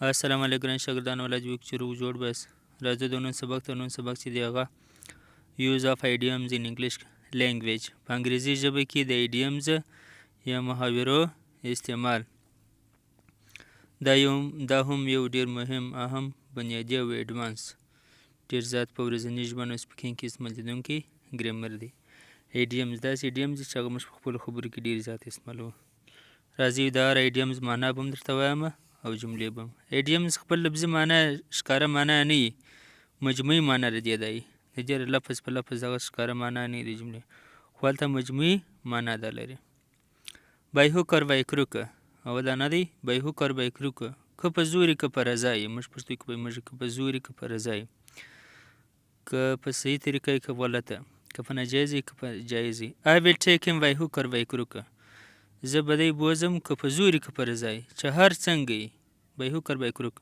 السلام علیکم ګران شاګردانو ولې چې روغ جوړ بس راځو د نن سبق چې دی هغه یوز اف ایډیمز ان انګلیش لینګویج په انګریزي ژبه کې د ایډیمز یا محاورو استعمال دا هم یو ډیر مهم اهم بنیادی او ایډوانس ډیر زیات په ورځني ژوند او سپیکینګ کې استعمال کېدونکی ګرامر دی. ایډیمز داسې ایډیمز چې هغه موږ په خپلو خبرو کې ډیر زیات استعمالوو. راځئ د هر ایډیمز معنا به هم درته وایم او جملې به هم. ایډیمز خپل لفظي معنا ښکاره معنا نه وي، مجموعي معنا د دې دی. د دې لفظ په لفظ دغه ښکاره معنا نه وي د جملې، خو هلته مجموعي معنا دا لري. بای هوک اور بای کروک او دا نه دی بای هوک اور بای کروک، که په زوري که په رضا یې. موږ پښتو کې وایو که په زوري که په رضا یې، که په صحیح طریقه یې که غلطه، که په ناجایز یې که په جایز یې. I will take him by hook or by crook. زه به دی بوځم که په زوري که په رضا یې، چې هر څنګه یې by hook or by crook.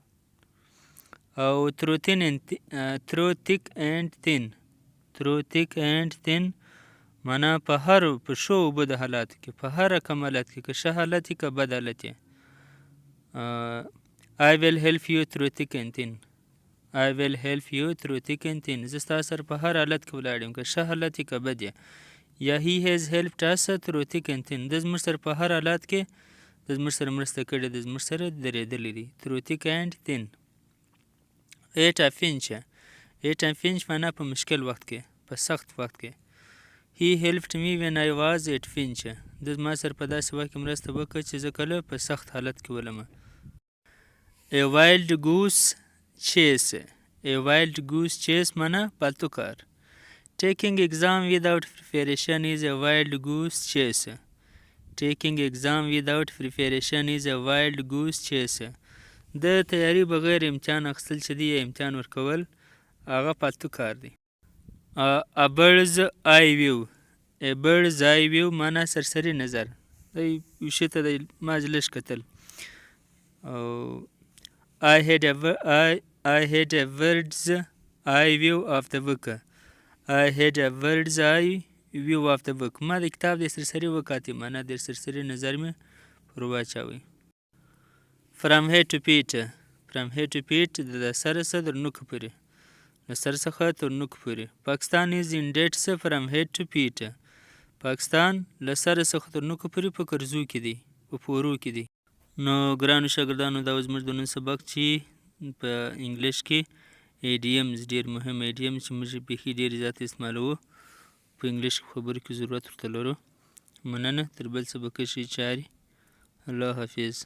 او through thick and thin معنا په هر په ښو او بدو حالاتو کې، په هر رقم حالت کې، که ښه حالت یې که بد حالت یې. I will help you through thick and thin. I will help you through thick and thin. زه ستا سره په هر حالت کې ولاړ یم، که ښه حالت یې که بد یې. یا he has helped us through thick and thin. د زموږ سره په هر حالت کې د زموږ سره مرسته کړې ده، زموږ سره درېدلی دی. through thick and thin. at a pinch معنا په مشکل وخت کې، په سخت وخت کې. he helped me when I was at pinch. د ما سره په داسې وخت کې مرسته وکړه چې زه کله په سخت حالت کې ولم. a wild goose chase معنا پالتو کار. Taking exam without preparation is a wild goose chase. د تیاری بغیر امتحان اخیستل چې دی یا امتحان ورکول هغه پالتو کار دی. A bird's eye view معنا سرسري نظر. یو شي ته د ما لږ کتل. I had a bird's eye view of the book. ما د کتاب د سرسري وکاتې معنا د سرسري نظر مې پر واچوئ. From head to feet د سره څخه تر نوکو پورې، له سر څخه تر نوکو پورې. پاکستان is in debt from head to feet. پاکستان له سره څخه تر نوکو پورې په قرضو کې دی، په پورو کې دی. نو ګرانو شاګردانو دا زموږ د نن سبق چې په انګلیش کې ایډیمز ډېر مهم ایډیمز چې موږ بیخي ډېر زیات استعمالوو، په انګلیش خبرو کې ضرورت ورته لرو. مننه، تر بل سبق ښې چارې. الله حافظ.